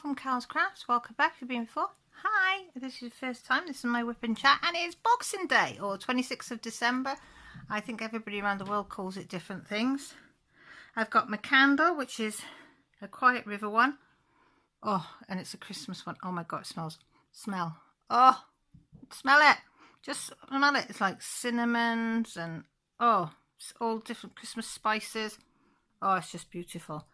from Carl's Crafts. Welcome back if you've been before. Hi, if this is your first time, this is my WIP and chat, and it's Boxing Day, or 26th of December. I think everybody around the world calls it different things. I've got my candle, which is a Quiet River one. Oh, and it's a Christmas one. Oh my God, it smell. Oh, smell it. Just smell it. It's like cinnamons and, oh, it's all different Christmas spices. Oh, it's just beautiful.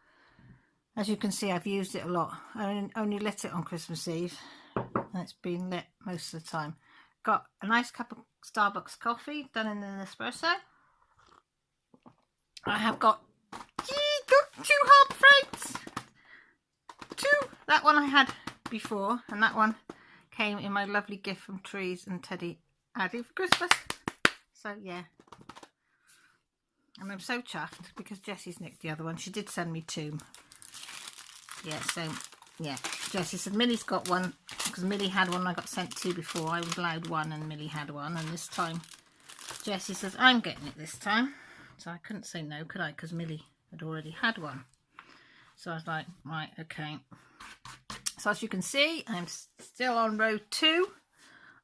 As you can see, I've used it a lot. I only lit it on Christmas Eve, and it's been lit most of the time. Got a nice cup of Starbucks coffee done in an espresso. I have got two hard frames. Two. That one I had before, and that one came in my lovely gift from Trees and Teddy Addy for Christmas. So yeah. And I'm so chuffed because Jessie's nicked the other one. She did send me two. Yeah, so, yeah. Jessie said Millie's got one, because Millie had one I got sent to before. I was allowed one and Millie had one. And this time, Jessie says, I'm getting it this time. So I couldn't say no, could I? Because Millie had already had one. So I was like, right, okay. So as you can see, I'm still on row 2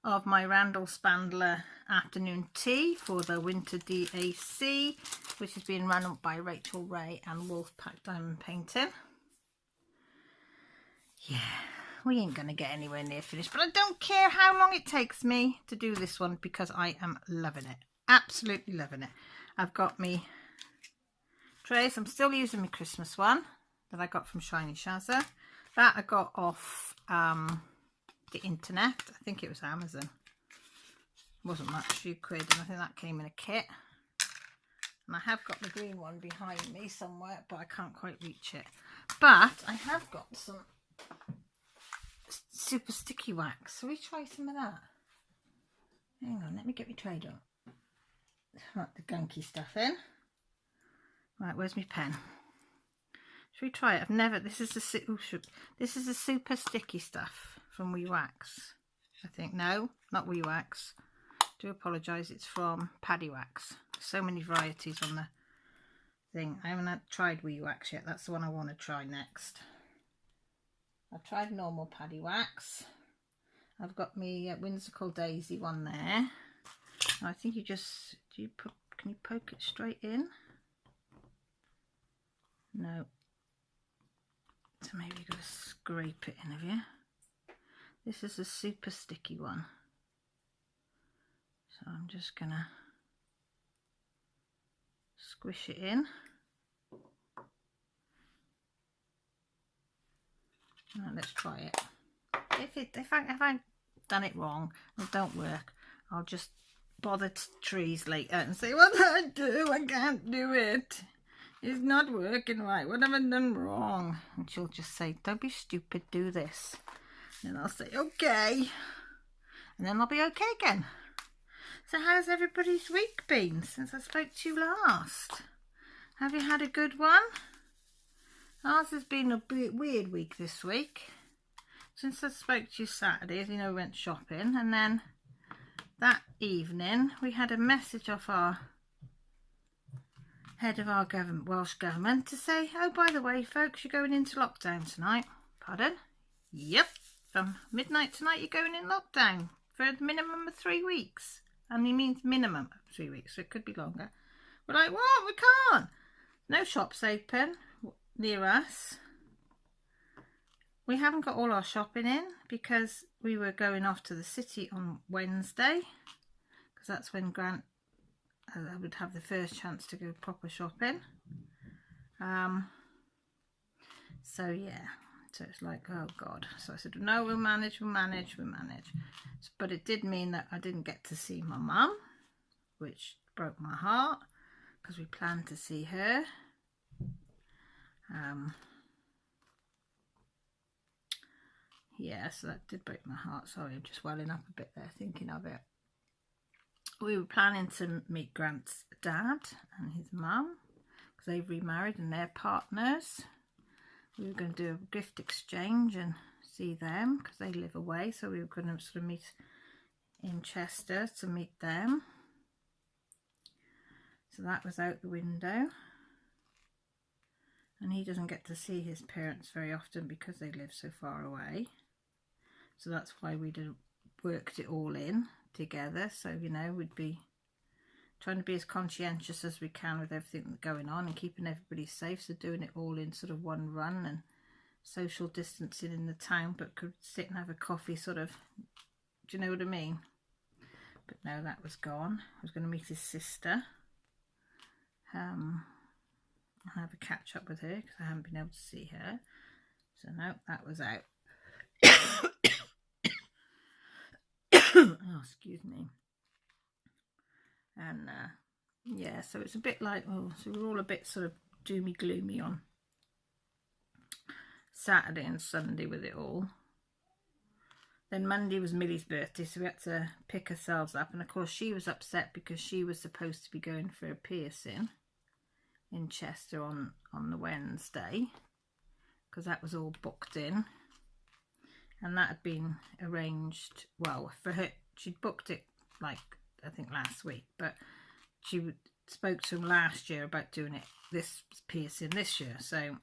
of my Randall Spandler afternoon tea for the winter DAC, which is being run by Rachel Ray and Wolfpack Diamond Painting. Yeah, we ain't going to get anywhere near finished, but I don't care how long it takes me to do this one because I am loving it. Absolutely loving it. I've got me trays. I'm still using my Christmas one that I got from Shiny Shazza. That I got off the internet. I think it was Amazon. It wasn't much, a few quid, and I think that came in a kit. And I have got the green one behind me somewhere, but I can't quite reach it. But I have got some super sticky wax. So we try some of that. Hang on, let me get my tray done. Put the gunky stuff in. Right, where's my pen? Should we try it? I've never. This is the super sticky stuff from WIP Wax. I think no, not WIP Wax. Do apologise. It's from Paddy Wax. So many varieties on the thing. I haven't tried WIP Wax yet. That's the one I want to try next. I've tried normal Paddy Wax. I've got my Whimsical Daisy one there. I think you just can you poke it straight in? No. So maybe you've got to scrape it in, have you? This is a super sticky one. So I'm just gonna squish it in. Right, let's try it. If I've done it wrong and it don't work, I'll just bother Trees later and say, what did I do? I can't do it. It's not working right. What have I done wrong? And she'll just say, don't be stupid, do this. And I'll say, okay. And then I'll be okay again. So how's everybody's week been since I spoke to you last? Have you had a good one? Ours has been a bit weird week this week. Since I spoke to you Saturday, you know, we went shopping. And then that evening, we had a message off our head of our Welsh government to say, oh, by the way, folks, you're going into lockdown tonight. Pardon? Yep. From midnight tonight, you're going in lockdown for a minimum of 3 weeks. And he means minimum of 3 weeks, so it could be longer. We're like, what? We can't. No shops open near us. We haven't got all our shopping in because we were going off to the city on Wednesday, because that's when Grant I would have the first chance to go proper shopping. So yeah, so it's like, oh God. So I said, no, we'll manage. But it did mean that I didn't get to see my mum, which broke my heart because we planned to see her. Yeah, so that did break my heart. Sorry, I'm just welling up a bit there thinking of it. We were planning to meet Grant's dad and his mum because they've remarried and they're partners. We were going to do a gift exchange and see them because they live away. So we were going to sort of meet in Chester to meet them. So that was out the window. and he doesn't get to see his parents very often because they live so far away. So that's why we worked it all in together. So, you know, we'd be trying to be as conscientious as we can with everything that's going on and keeping everybody safe. So doing it all in sort of one run and social distancing in the town, but could sit and have a coffee sort of, do you know what I mean? But no, that was gone. I was going to meet his sister. I'll have a catch up with her because I haven't been able to see her. So no, that was out. Oh, excuse me. And yeah, so it's a bit like, oh, so we're all a bit sort of doomy gloomy on Saturday and Sunday with it all. Then Monday was Millie's birthday, so we had to pick ourselves up. And of course she was upset because she was supposed to be going for a piercing in Chester on the Wednesday, because that was all booked in. And that had been arranged, well, for her, she'd booked it like, I think last week, but she spoke to him last year about doing it, this piercing this year, so,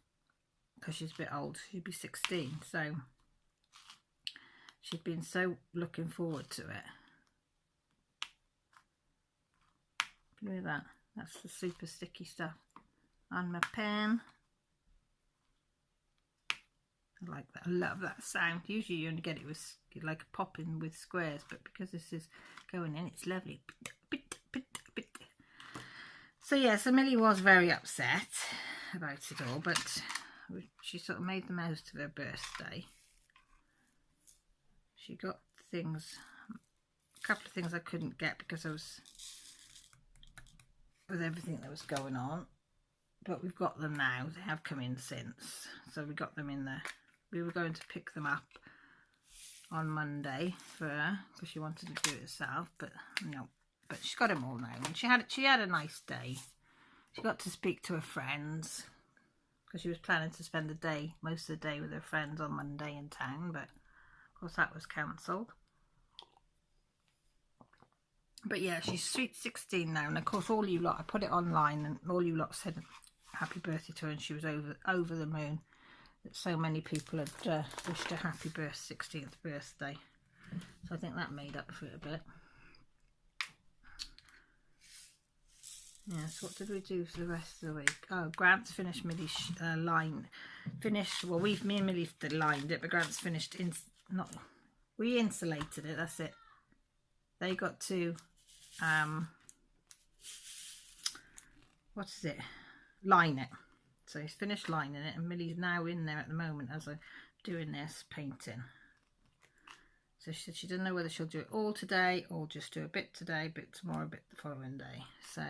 because she's a bit old, she'd be 16, so she'd been so looking forward to it. Look at that, that's the super sticky stuff on my pen. I like that, I love that sound. Usually you only get it with like a popping with squares, but because this is going in, it's lovely. So yeah, so Millie was very upset about it all, but she sort of made the most of her birthday. She got things, a couple of things I couldn't get because I was with everything that was going on, but we've got them now. They have come in since, so we got them in there. We were going to pick them up on Monday for her because she wanted to do it herself, but no. But she's got them all now, and she had a nice day. She got to speak to her friends because she was planning to spend the day, most of the day, with her friends on Monday in town, but of course that was cancelled. But yeah, she's sweet 16 now, and of course all you lot, I put it online, and all you lot said happy birthday to her, and she was over the moon that so many people had wished her happy 16th birthday. So I think that made up for it a bit. Yes, what did we do for the rest of the week? Oh, Grant's finished Millie's line. Well, me and Millie lined it, but Grant's finished, we insulated it, that's it. They got to, what is it? Line it. So he's finished lining it, and Millie's now in there at the moment as I'm doing this painting. So she said she didn't know whether she'll do it all today or just do a bit today, bit tomorrow, a bit the following day. So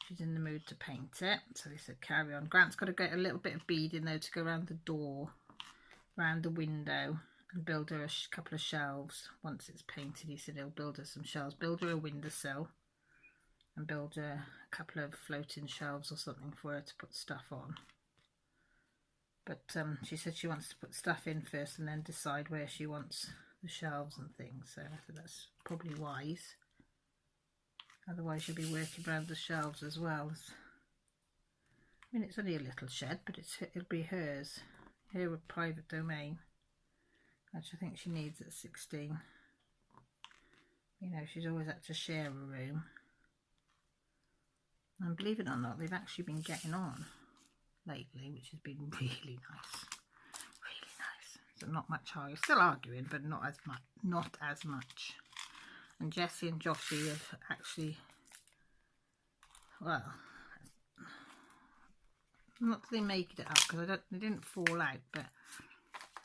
she's in the mood to paint it. So he said carry on. Grant's got to get a little bit of beading though to go around the door, around the window, and build her a couple of shelves. Once it's painted, he said he'll build her some shelves, build her a windowsill, and build a couple of floating shelves or something for her to put stuff on. But she said she wants to put stuff in first and then decide where she wants the shelves and things. So I think that's probably wise. Otherwise you'll be working around the shelves as well. I mean, it's only a little shed, but it'll be hers. Her private domain, which I think she needs at 16. You know, she's always had to share a room. And believe it or not, they've actually been getting on lately, which has been really nice. Really nice. So not much arguing. Still arguing, but not as much. Not as much. And Jessie and Joshy have actually, well, not that they made it up because they didn't fall out, but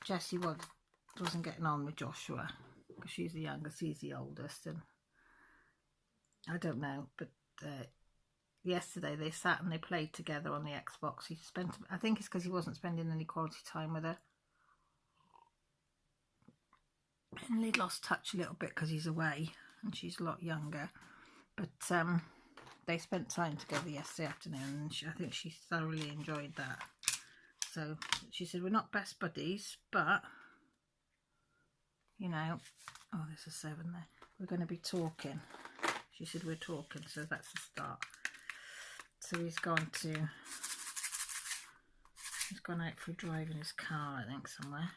Jessie wasn't getting on with Joshua because she's the youngest, he's the oldest, and I don't know, but yesterday they sat and they played together on the Xbox. He spent, I think it's because he wasn't spending any quality time with her. And he'd lost touch a little bit because he's away and she's a lot younger. But they spent time together yesterday afternoon, and I think she thoroughly enjoyed that. So she said, we're not best buddies, but, you know, oh, there's a 7 there. We're going to be talking. She said, we're talking, so that's the start. So he's gone to He's gone out for a drive in his car, I think, somewhere.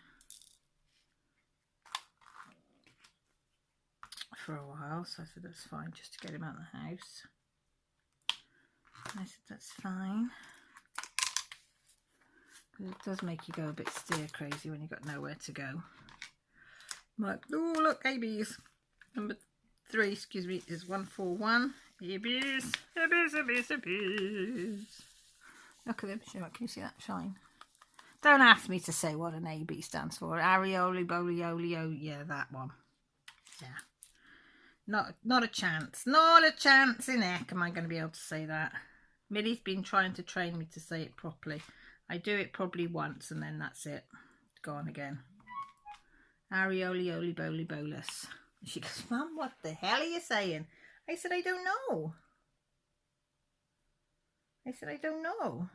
For a while, so I said that's fine, just to get him out of the house. I said that's fine. It does make you go a bit stir crazy when you've got nowhere to go. I'm like, oh look, ABs. Number 3, excuse me, is 141. ABs, ABs, ABs, ABs. Look at them, can you see that shine? Don't ask me to say what an AB stands for. Arioli, Bolioli, oh yeah, that one. Yeah. Not a chance. Not a chance in heck am I going to be able to say that. Millie's been trying to train me to say it properly. I do it probably once and then that's it. Gone again. Arioli, oli, boli, bolus. She goes, Mum, what the hell are you saying? I said, I don't know. I said, I don't know.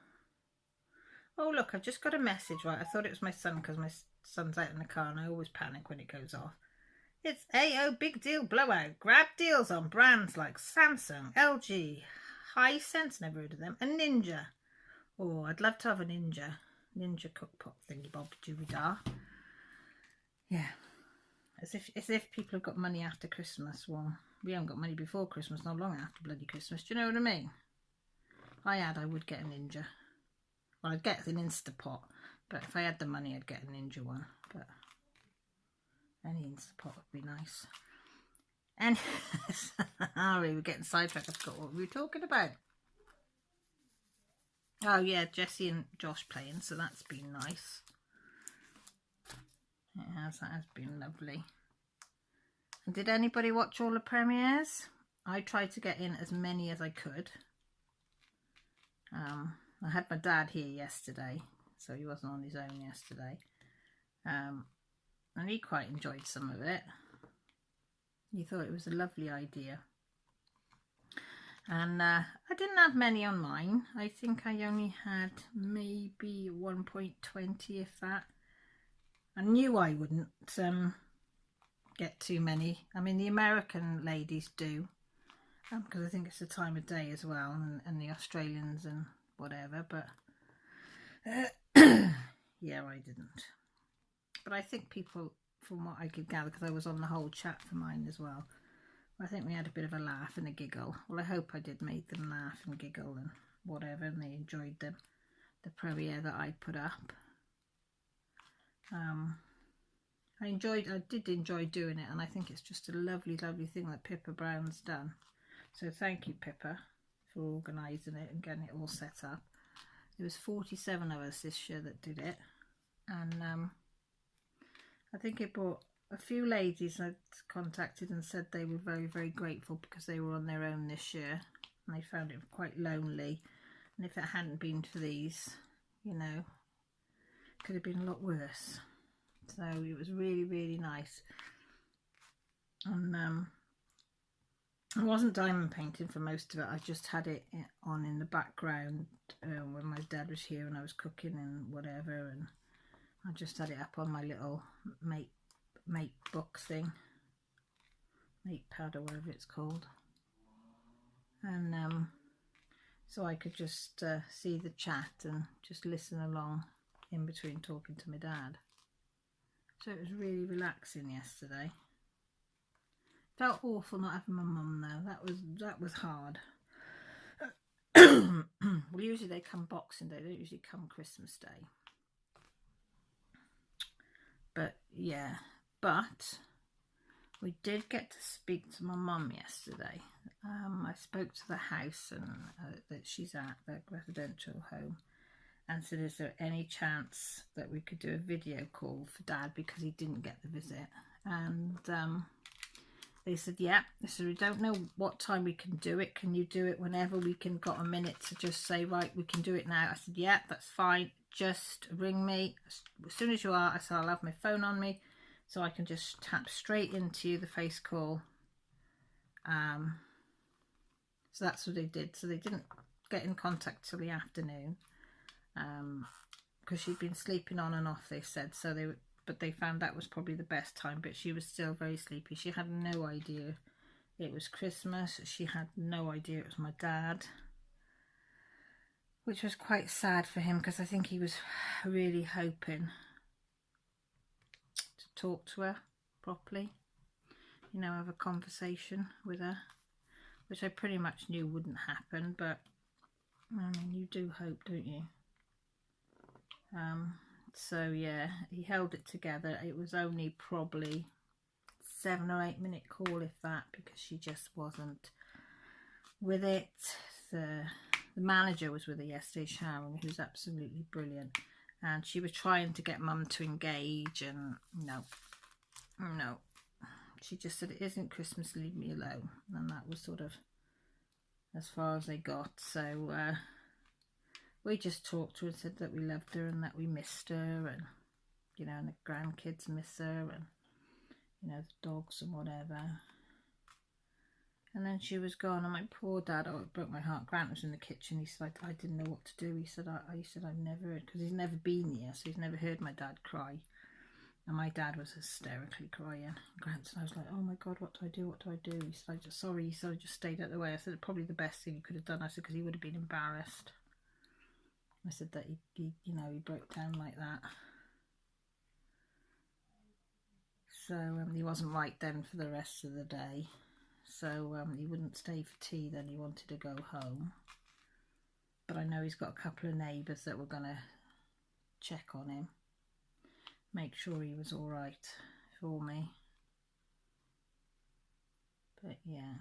Oh, look, I've just got a message, right? I thought it was my son because my son's out in the car and I always panic when it goes off. It's AO Big Deal Blowout. Grab deals on brands like Samsung, LG, Hisense, never heard of them, and Ninja. Oh, I'd love to have a Ninja cookpot thingy bob dooby-da. Yeah. As if people have got money after Christmas. Well, we haven't got money before Christmas, not long after bloody Christmas. Do you know what I mean? If I had, I would get a Ninja. Well, I'd get an Instapot, but if I had the money, I'd get a Ninja one. But any Instapot would be nice. And sorry, we're getting sidetracked. I forgot what we were talking about. Oh yeah, Jessie and Josh playing, so that's been nice. That has been lovely. And did anybody watch all the premieres? I tried to get in as many as I could. I had my dad here yesterday, so he wasn't on his own yesterday. And he quite enjoyed some of it. He thought it was a lovely idea. And I didn't have many on mine. I think I only had maybe 1.20, if that. I knew I wouldn't get too many. I mean, the American ladies do, because I think it's the time of day as well, and the Australians and whatever, but yeah, I didn't. But I think people, from what I could gather, because I was on the whole chat for mine as well, I think we had a bit of a laugh and a giggle. Well, I hope I did make them laugh and giggle and whatever, and they enjoyed the premiere that I put up. I did enjoy doing it, and I think it's just a lovely, lovely thing that Pippa Brown's done. So thank you, Pippa, for organising it and getting it all set up. There was 47 of us this year that did it, and I think it brought a few ladies I'd contacted and said they were very, very grateful because they were on their own this year and they found it quite lonely, and if it hadn't been for these, you know, it could have been a lot worse. So it was really, really nice. And I wasn't diamond painting for most of it. I just had it on in the background when my dad was here and I was cooking and whatever, and I just had it up on my little make book thing, make pad or whatever it's called, and so I could just see the chat and just listen along in between talking to my dad. So it was really relaxing yesterday. Felt awful not having my mum though. That was hard. Well, usually they come Boxing Day. They don't usually come Christmas Day. But yeah, but we did get to speak to my mum yesterday. I spoke to the house and that she's at, the residential home, and said, is there any chance that we could do a video call for Dad because he didn't get the visit? And they said, yeah. They said, we don't know what time we can do it. Can you do it whenever we can got a minute to just say, right, we can do it now? I said, yeah, that's fine. Just ring me as soon as you are. I said, I'll have my phone on me so I can just tap straight into you, the face call. So that's what they did. So they didn't get in contact till the afternoon because she'd been sleeping on and off, they said. So but they found that was probably the best time, but she was still very sleepy. She had no idea it was Christmas. She had no idea it was my dad. which was quite sad for him because I think he was really hoping to talk to her properly, you know, have a conversation with her, which I pretty much knew wouldn't happen, but I mean, you do hope, don't you? So yeah, he held it together. It was only probably 7 or 8 minute call, if that, because she just wasn't with it. The manager was with her yesterday, Sharon, who's absolutely brilliant, and she was trying to get Mum to engage, and no, she just said, it isn't Christmas, leave me alone. And that was sort of as far as they got. So we just talked to her and said that we loved her and that we missed her, and you know, and the grandkids miss her, and you know, the dogs and whatever. And then she was gone, and my poor dad, oh, it broke my heart. Grant was in the kitchen. He said, I didn't know what to do. He said, I've never heard, because he's never been here, so he's never heard my dad cry. And my dad was hysterically crying. Grant said, I was like, oh my God, what do I do? What do I do? He said, sorry. He said, I just stayed out of the way. I said, probably the best thing you could have done. I said, because he would have been embarrassed. I said that he you know, he broke down like that. So he wasn't right then for the rest of the day. So he wouldn't stay for tea then. He wanted to go home. But I know he's got a couple of neighbours that were going to check on him, make sure he was all right for me. But yeah.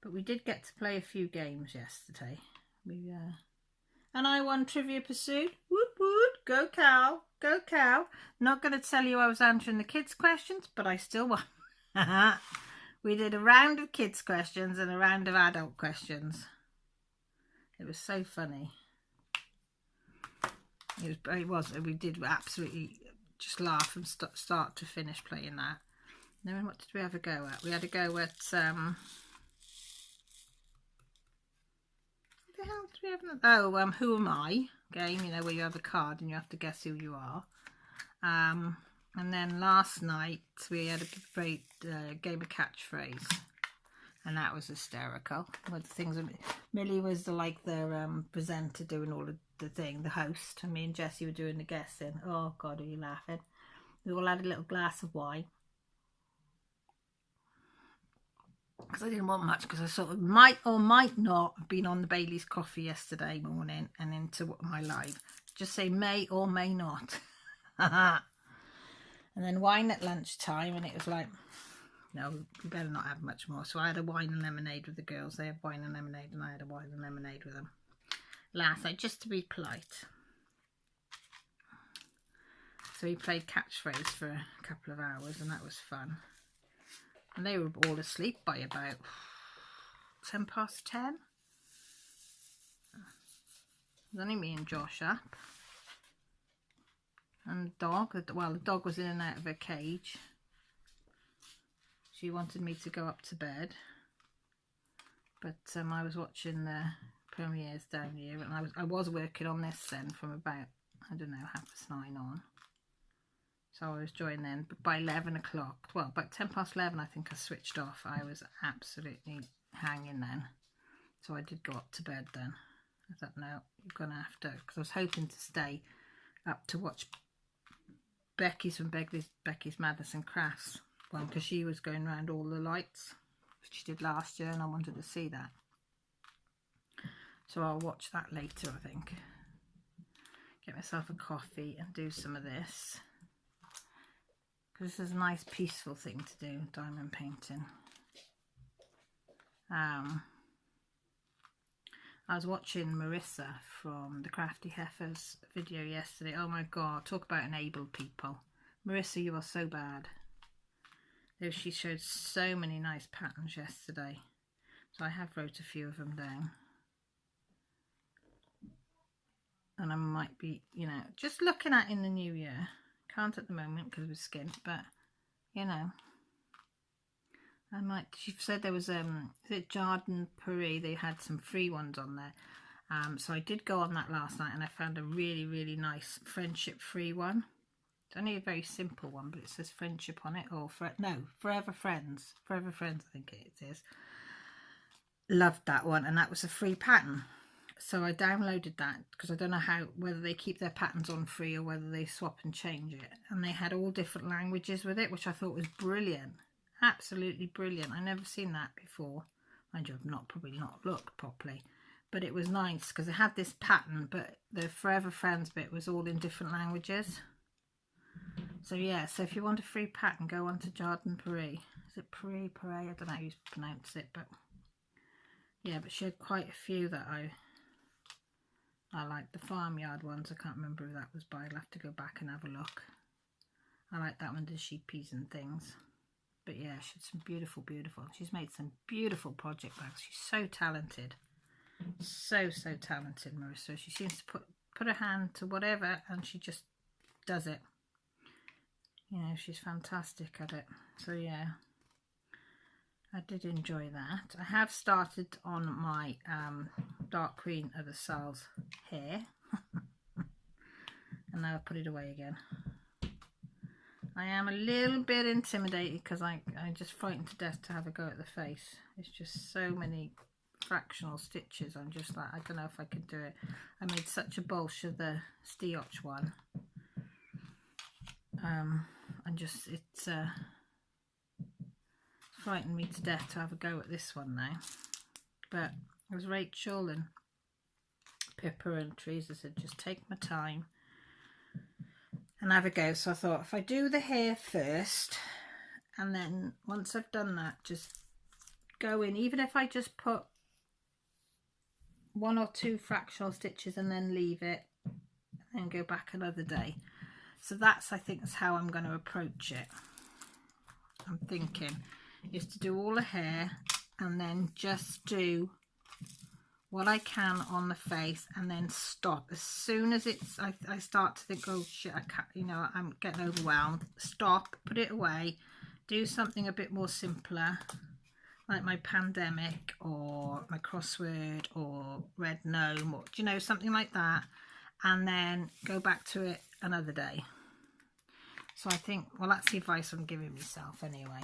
But we did get to play a few games yesterday. And I won Trivia Pursuit. Woot woot. Go Cal. Go Cal. Not going to tell you I was answering the kids' questions, but I still won. We did a round of kids' questions and a round of adult questions. It was so funny. It was. We did absolutely just laugh from start to finish playing that. Then what did we have a go at? We had a go at what the hell did we have? Oh, Who Am I game, you know, where you have a card and you have to guess who you are. And then last night we had a great game of catchphrase, and that was hysterical. One of the things, Millie was the presenter doing all of the thing, the host, and me and Jessie were doing the guessing. Oh God, are you laughing? We all had a little glass of wine, because I didn't want much, because I sort of might or might not have been on the Bailey's coffee yesterday morning and into my live. Just say may or may not. And then wine at lunchtime, and it was like, no, we better not have much more. So I had a wine and lemonade with the girls. They had wine and lemonade, and I had a wine and lemonade with them last night, just to be polite. So we played catchphrase for a couple of hours, and that was fun. And they were all asleep by about 10 past 10. It was only me and Josh up. And the dog, well, the dog was in and out of her cage. She wanted me to go up to bed. But I was watching the premieres down here, and I was working on this then from about, I don't know, 9:30 on. So I was joining then, but by 11 o'clock, well, about 10 past 11, I think I switched off. I was absolutely hanging then. So I did go up to bed then. I thought, no, you're going to have to, because I was hoping to stay up to watch Becky's from Becky's Madness and Crafts one, because she was going around all the lights, which she did last year, and I wanted to see that. So I'll watch that later, I think. Get myself a coffee and do some of this, because this is a nice peaceful thing to do, diamond painting. I was watching Marissa from the Crafty Heifers video yesterday. Oh my God, talk about enabled people. Marissa, you are so bad. She showed so many nice patterns yesterday. So I have wrote a few of them down. And I might be, you know, just looking at in the new year. Can't at the moment because we're skint, but, you know. I might. She said there was is it Jardin Paris? They had some free ones on there. So I did go on that last night, and I found a really, really nice friendship free one. It's only a very simple one, but it says friendship on it, or Forever Friends. Forever Friends, I think it is. Loved that one, and that was a free pattern. So I downloaded that because I don't know whether they keep their patterns on free or whether they swap and change it. And they had all different languages with it, which I thought was brilliant. Absolutely brilliant. I never seen that before. Mind you, I've probably not looked properly. But it was nice because it had this pattern, but the Forever Friends bit was all in different languages. So yeah, so if you want a free pattern, go on to Jardin Paris. Is it Paris? I don't know how you pronounce it, but yeah, but she had quite a few that I like. The farmyard ones, I can't remember who that was by. I'll have to go back and have a look. I like that one, the sheepies and things. But yeah, she's some beautiful. She's made some beautiful project bags. She's so talented. So talented, Marissa. She seems to put her hand to whatever and she just does it. You know, she's fantastic at it. So yeah, I did enjoy that. I have started on my Dark Queen of the Sal's hair. And now I've put it away again. I am a little bit intimidated because I'm just frightened to death to have a go at the face. It's just so many fractional stitches. I'm just like, I don't know if I could do it. I made such a bolsh of the Stioch one. And just, it's frightened me to death to have a go at this one now. But it was Rachel and Pippa and Teresa said, just take my time and have a go. So I thought, if I do the hair first, and then once I've done that, just go in, even if I just put 1 or 2 fractional stitches and then leave it and then go back another day. So that's, I think, that's how I'm going to approach it. I'm thinking is to do all the hair and then just do what I can on the face and then stop as soon as it's I start to think, oh shit, I can't, you know, I'm getting overwhelmed. Stop, put it away, do something a bit more simpler, like my pandemic or my crossword or red gnome, or you know, something like that, and then go back to it another day. So I think, well, that's the advice I'm giving myself anyway.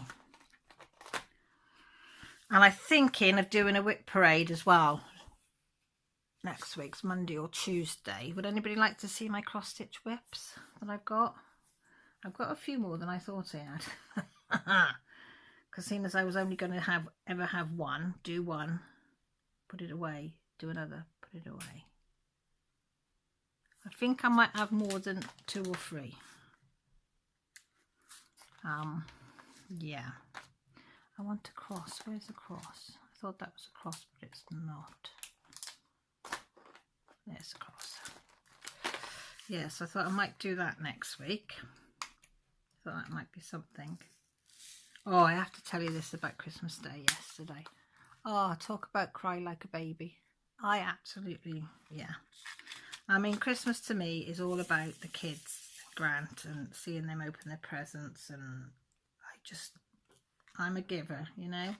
And I'm thinking of doing a WIP parade as well next week's Monday or Tuesday. Would anybody like to see my cross stitch WIPs that I've got? I've got a few more than I thought I had. Because seeing as I was only going to ever have one, do one, put it away, do another, put it away. I think I might have more than 2 or 3. Yeah. I want a cross. Where's the cross? I thought that was a cross, but it's not. There's a cross. Yes, I thought I might do that next week. Thought that might be something. Oh, I have to tell you this about Christmas Day yesterday. Oh, talk about cry like a baby. I absolutely, yeah. I mean, Christmas to me is all about the kids, Grant, and seeing them open their presents, and I'm a giver, you know.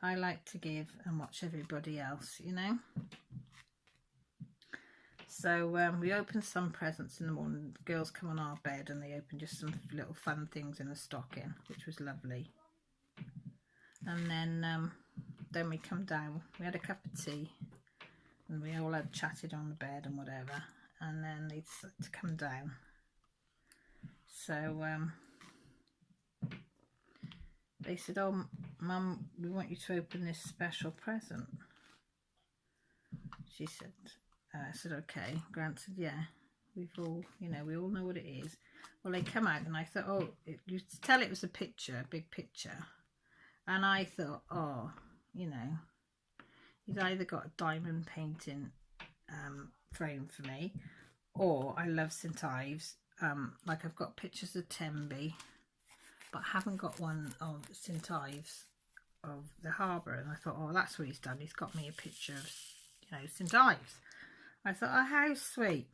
I like to give and watch everybody else, you know. So we opened some presents in the morning. The girls come on our bed and they opened just some little fun things in a stocking, which was lovely. And then we come down. We had a cup of tea and we all had chatted on the bed and whatever. And then they decided to come down. So they said, oh, Mum, we want you to open this special present. She said, I said, okay. Grant said, yeah, we've all, you know, we all know what it is. Well, they come out and I thought, oh, you tell it was a picture, a big picture. And I thought, oh, you know, he's either got a diamond painting frame for me, or I love St Ives. Like I've got pictures of Tenby, but I haven't got one of St Ives of the harbour. And I thought, oh, that's what he's done. He's got me a picture of, you know, St Ives. I thought, oh, how sweet.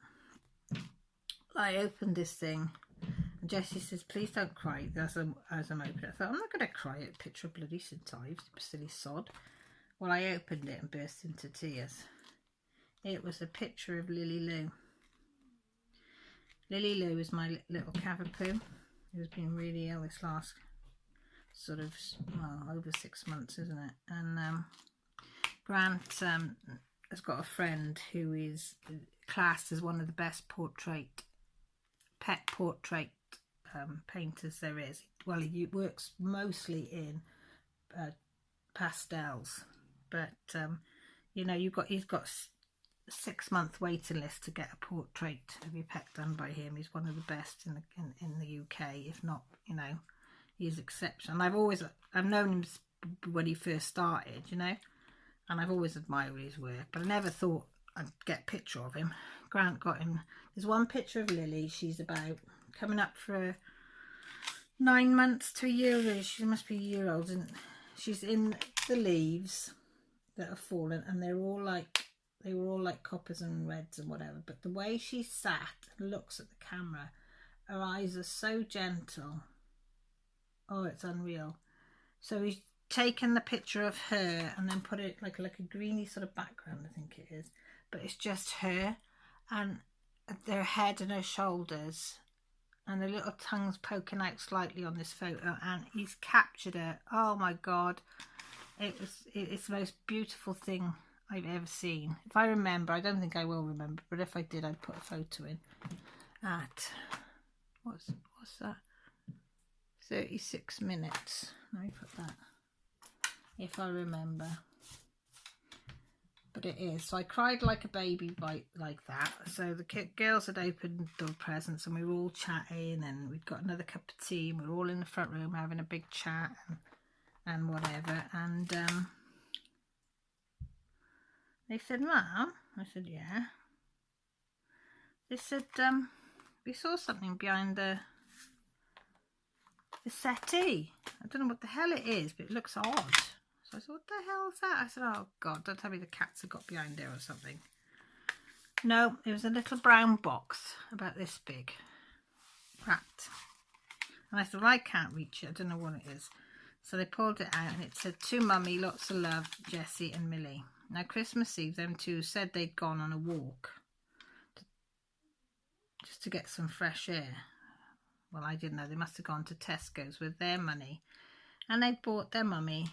I opened this thing and Jessie says, please don't cry as I'm opening it. I thought, I'm not going to cry at a picture of bloody St Ives, silly sod. Well, I opened it and burst into tears. It was a picture of Lily Lou. Lily Lou is my little cavapoo who's been really ill this last sort of, well, over 6 months, isn't it? And Grant has got a friend who is classed as one of the best pet portrait painters there is. Well, he works mostly in pastels, but you know, he's got a 6-month waiting list to get a portrait of your pet done by him. He's one of the best in the UK, if not, you know, he's exceptional. I've known him when he first started, you know, and I've always admired his work, but I never thought I'd get a picture of him. Grant got him. There's one picture of Lily. She's about coming up for 9 months to a year. She must be a year old, and she's in the leaves that have fallen, and they were all like coppers and reds and whatever. But the way she sat and looks at the camera, her eyes are so gentle. Oh, it's unreal. So he's taken the picture of her and then put it like a greeny sort of background, I think it is, but it's just her and their head and her shoulders, and her little tongue's poking out slightly on this photo, and he's captured her. Oh my god, it's the most beautiful thing I've ever seen. If I remember, I don't think I will remember, but if I did, I'd put a photo in. At what's that, 36 minutes. Let me put that, if I remember. But it is. So I cried like a baby like that. So the girls had opened the presents and we were all chatting, and we'd got another cup of tea, and we were all in the front room having a big chat and whatever. And they said, "Mum," I said, "Yeah." They said, "We saw something behind the settee. I don't know what the hell it is, but it looks odd." So I said, "What the hell is that?" I said, "Oh God, don't tell me the cats have got behind there or something." No, it was a little brown box about this big, wrapped. And I said, "Well, I can't reach it. I don't know what it is." So they pulled it out, and it said, "To Mummy, lots of love, Jessie and Millie." Now, Christmas Eve, them two said they'd gone on a walk just to get some fresh air. Well, I didn't know. They must have gone to Tesco's with their money, and they'd bought their mummy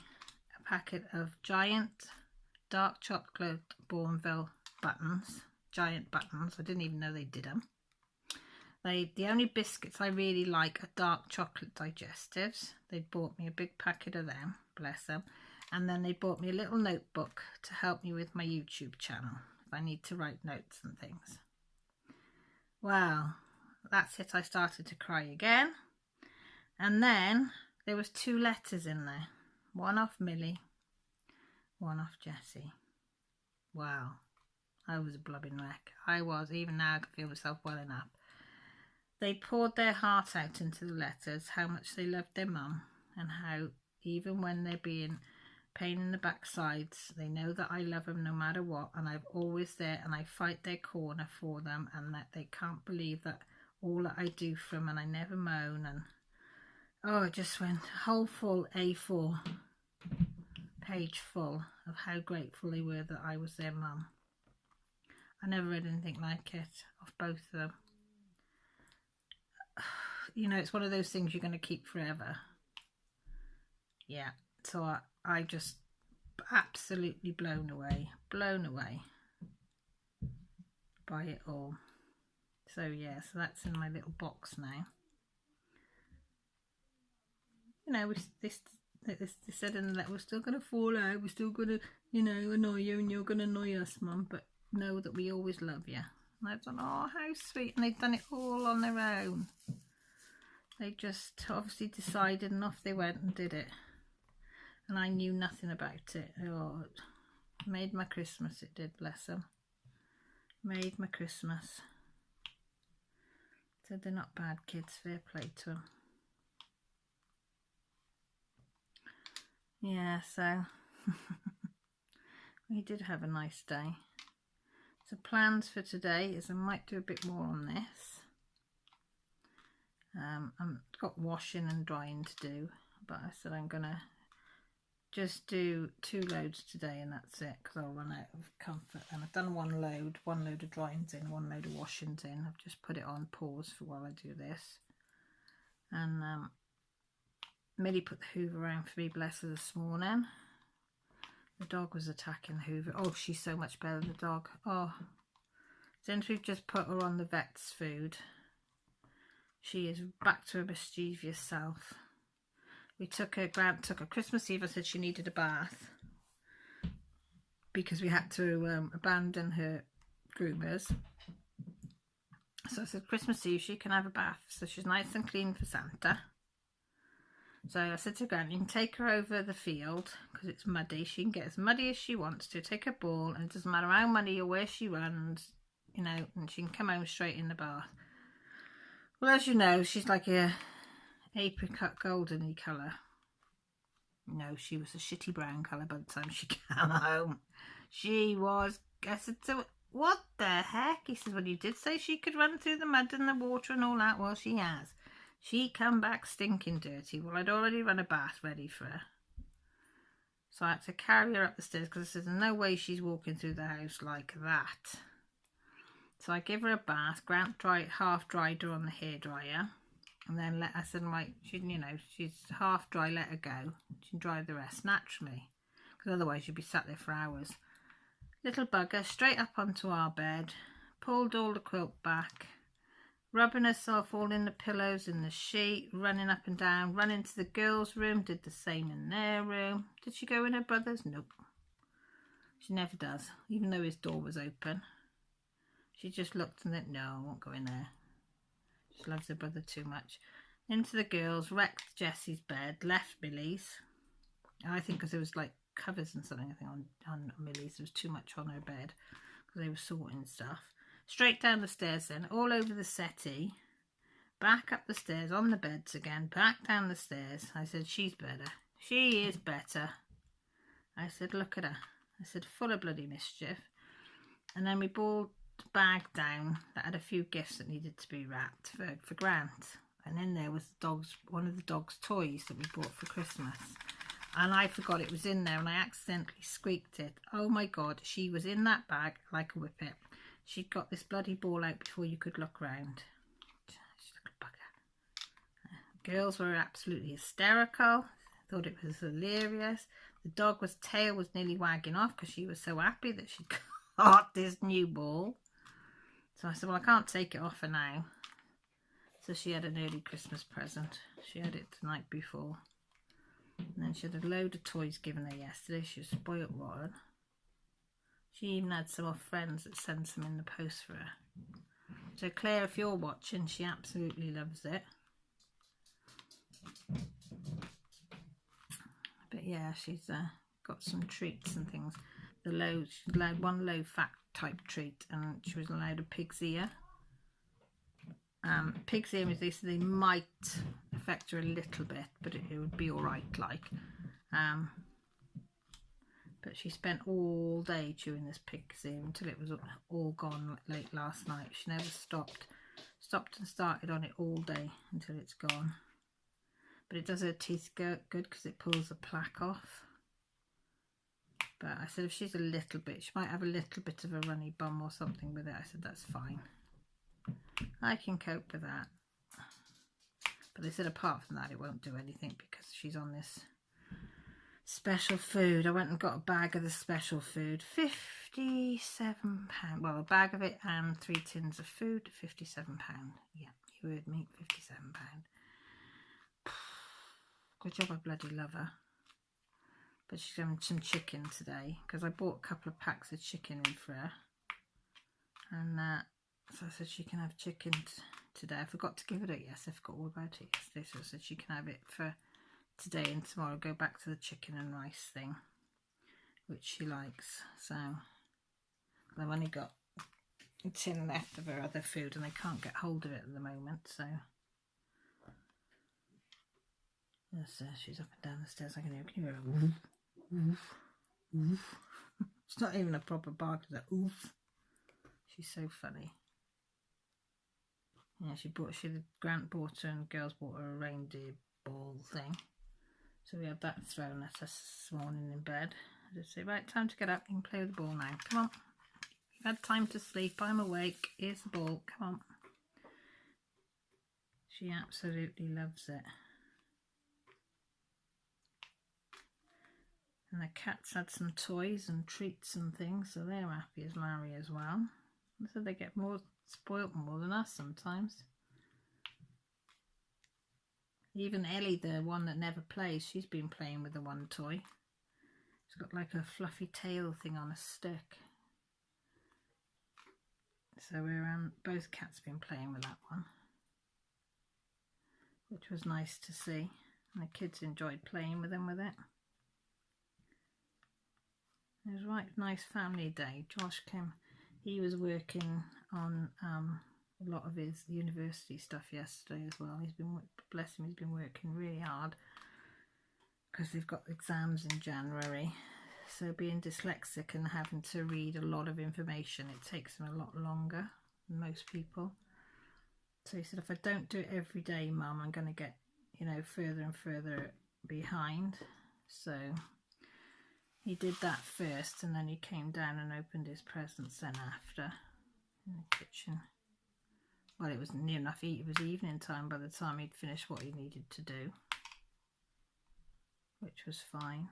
a packet of giant dark chocolate Bourneville buttons. Giant buttons. I didn't even know they did them. The only biscuits I really like are dark chocolate digestives. They bought me a big packet of them, bless them. And then they bought me a little notebook to help me with my YouTube channel if I need to write notes and things. Well, that's it. I started to cry again. And then there was 2 letters in there. One off Millie, one off Jessie. Wow. I was a blubbing wreck. I was. Even now I can feel myself welling up. They poured their heart out into the letters, how much they loved their mum, and how even when they're being pain in the backsides, they know that I love them no matter what, and I'm always there, and I fight their corner for them, and that they can't believe that all that I do for them, and I never moan. And oh, it just went whole full A4 page full of how grateful they were that I was their mum. I never read anything like it of both of them. You know, it's one of those things you're going to keep forever. Yeah, so I just absolutely blown away by it all. So yeah, so that's in my little box now. You know, they said in that we're still going to fall out, we're still going to, you know, annoy you, and you're going to annoy us, Mum, but know that we always love you. And I thought, oh, how sweet. And they've done it all on their own. They just obviously decided, and off they went and did it. And I knew nothing about it. Oh, it made my Christmas, it did, bless them. Made my Christmas. So they're not bad kids, fair play to them. Yeah, so we did have a nice day. So plans for today is I might do a bit more on this. I've got washing and drying to do, but I said I'm going to just do 2 loads today, and that's it, because I'll run out of comfort. And I've done one load of drying's in, 1 load of washing's in. I've just put it on pause for while I do this. And Millie put the hoover around for me, bless her, this morning. The dog was attacking Hoover. Oh, she's so much better, the dog. Oh, since we've just put her on the vet's food, she is back to her mischievous self. We took her, Grant took her Christmas Eve. I said she needed a bath because we had to abandon her groomers. So I said Christmas Eve she can have a bath, so she's nice and clean for Santa. So I said to Grant, you can take her over the field because it's muddy. She can get as muddy as she wants to. Take her ball, and it doesn't matter how muddy or where she runs, you know, and she can come home straight in the bath. Well, as you know, she's like a apricot goldeny colour. No, she was a shitty brown colour by the time she came home. She was, I said, so what the heck? He said, well, you did say she could run through the mud and the water and all that. Well, she has. She come back stinking dirty. Well, I'd already run a bath ready for her. So I had to carry her up the stairs because I said, there's no way she's walking through the house like that. So I give her a bath. Grant half dried her on the hairdryer. And then I said, right, you know, she's half dry, let her go. She can dry the rest naturally. Because otherwise you'd be sat there for hours. Little bugger, straight up onto our bed. Pulled all the quilt back. Rubbing herself all in the pillows, in the sheet. Running up and down. Run into the girls' room. Did the same in their room. Did she go in her brother's? Nope. She never does. Even though his door was open. She just looked and went, no, I won't go in there. She loves her brother too much. Into the girls, wrecked Jessie's bed, left Millie's. I think because there was like covers and something, I think, on Millie's. There was too much on her bed because they were sorting stuff. Straight down the stairs then, all over the settee. Back up the stairs, on the beds again, back down the stairs. I said, she's better. She is better. I said, look at her. I said, full of bloody mischief. And then we brought bag down that had a few gifts that needed to be wrapped for Grant, and in there was one of the dog's toys that we bought for Christmas, and I forgot it was in there and I accidentally squeaked it. Oh my god, she was in that bag like a whippet. She'd got this bloody ball out before you could look round. She's like a bugger. Girls were absolutely hysterical, thought it was hilarious. The dog's tail was nearly wagging off because she was so happy that she got this new ball. So I said, well, I can't take it off her now. So she had an early Christmas present. She had it the night before. And then she had a load of toys given her yesterday. She was spoilt rotten. She even had some off friends that sent some in the post for her. So Claire, if you're watching, she absolutely loves it. But yeah, she's got some treats and things. She's allowed one low fat type treat, and she was allowed a pig's ear. Pig's ear, they might affect her a little bit, but it would be all right, like. But she spent all day chewing this pig's ear until it was all gone late last night. She never stopped and started on it all day until it's gone. But it does her teeth good because it pulls the plaque off. But I said if she's a little bit, she might have a little bit of a runny bum or something with it. I said that's fine. I can cope with that. But they said apart from that it won't do anything because she's on this special food. I went and got a bag of the special food. £57. Well, a bag of it and 3 tins of food. £57. Yeah, you heard me. £57. Good job, I bloody love her. But she's having some chicken today because I bought a couple of packs of chicken in for her. And so I said she can have chicken today. I forgot to give it yes, I forgot all about it yesterday. So I said she can have it for today and tomorrow. Go back to the chicken and rice thing, which she likes. So I've only got a tin left of her other food and I can't get hold of it at the moment. So yes, she's up and down the stairs. I can hear her woof, woof, woof. It's not even a proper bark, it's a oof. She's so funny. Yeah, Grant bought her and girls bought her a reindeer ball thing. So we had that thrown at us this morning in bed. I just say, right, time to get up, you can play with the ball now. Come on. You've had time to sleep, I'm awake, here's the ball, come on. She absolutely loves it. And the cats had some toys and treats and things, so they're happy as Larry as well. So they get more spoilt more than us sometimes. Even Ellie, the one that never plays, she's been playing with the one toy. It's got like a fluffy tail thing on a stick. So we're both cats been playing with that one, which was nice to see, and the kids enjoyed playing with them with it. It was right nice family day. Josh came, he was working on a lot of his university stuff yesterday as well. He's been, bless him, he's been working really hard because they've got exams in January. So being dyslexic and having to read a lot of information, it takes him a lot longer than most people. So he said, if I don't do it every day, Mum, I'm going to get, you know, further and further behind. So he did that first, and then he came down and opened his presents then after in the kitchen. Well, it was near enough, it was evening time by the time he'd finished what he needed to do, which was fine.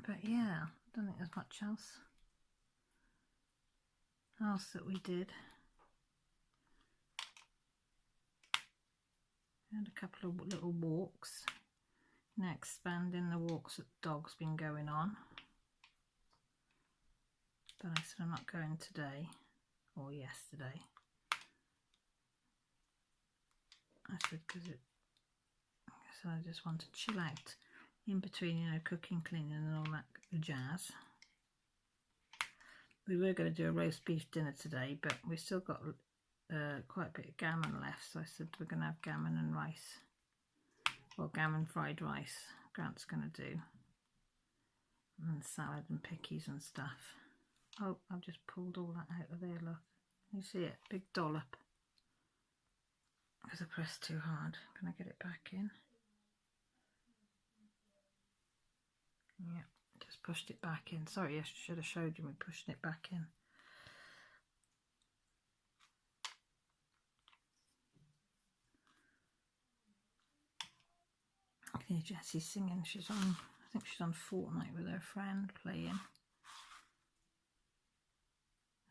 But yeah, I don't think there's much else that we did. We had a couple of little walks. Now expanding the walks that the dog's been going on. But I said I'm not going today or yesterday. I said because I just want to chill out in between, you know, cooking, cleaning and all that jazz. We were going to do a roast beef dinner today, but we still got quite a bit of gammon left, so I said we're going to have gammon and rice, or gammon fried rice Grant's going to do, and salad and pickies and stuff. Oh, I've just pulled all that out of there, look, you see it, big dollop, because I pressed too hard. Can I get it back in? Yeah, just pushed it back in. Sorry, I should have showed you me pushing it back in. Okay, Jessie's singing. She's on, I think she's on Fortnite with her friend playing.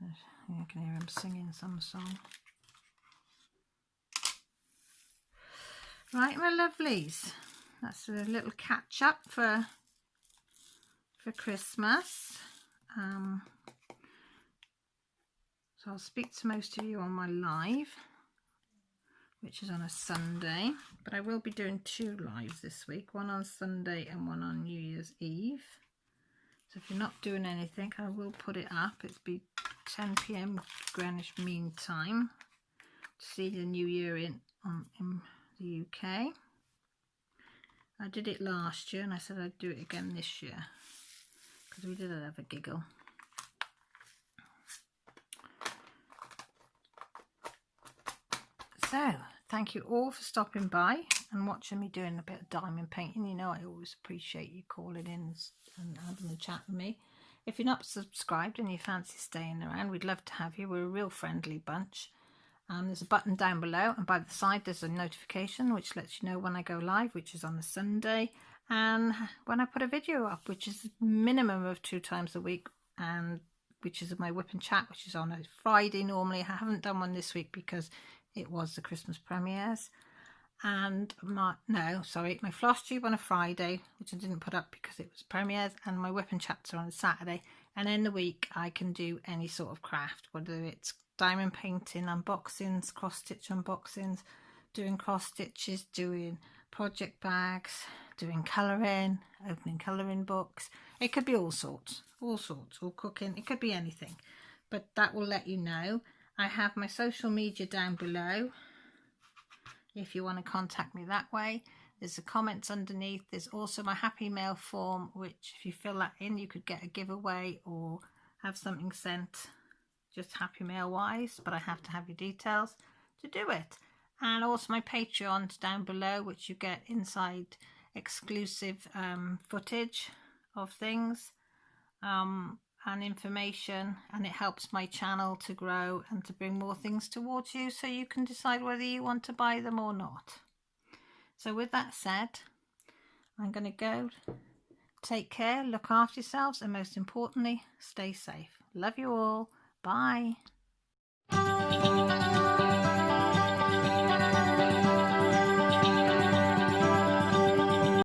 You can hear him singing some song. Right, my lovelies, that's a little catch up for Christmas. So I'll speak to most of you on my live, which is on a Sunday, but I will be doing 2 lives this week, one on Sunday and one on New Year's Eve. So if you're not doing anything, I will put it up. It'll be 10 PM Greenwich Mean Time to see the new year in the UK. I did it last year and I said I'd do it again this year because we did have a giggle. So thank you all for stopping by and watching me doing a bit of diamond painting. You know I always appreciate you calling in and having a chat with me. If you're not subscribed and you fancy staying around, we'd love to have you. We're a real friendly bunch. There's a button down below, and by the side there's a notification which lets you know when I go live, which is on a Sunday, and when I put a video up, which is a minimum of 2 times a week, and which is my WIP and chat, which is on a Friday normally. I haven't done one this week because it was the Christmas premieres. And my floss tube on a Friday, which I didn't put up because it was premieres, and my WIP and chats are on a Saturday. And in the week I can do any sort of craft, whether it's diamond painting, unboxings, cross stitch unboxings, doing cross stitches, doing project bags, doing colouring, opening colouring books. It could be all sorts, or cooking. It could be anything, but that will let you know. I have my social media down below if you want to contact me that way. There's the comments underneath. There's also my happy mail form, which if you fill that in, you could get a giveaway or have something sent just happy mail wise, but I have to have your details to do it. And also my Patreon's down below, which you get inside exclusive footage of things, and and information, and it helps my channel to grow and to bring more things towards you, so you can decide whether you want to buy them or not. So with that said, I'm going to go. Take care, look after yourselves, and most importantly, stay safe. Love you all. Bye.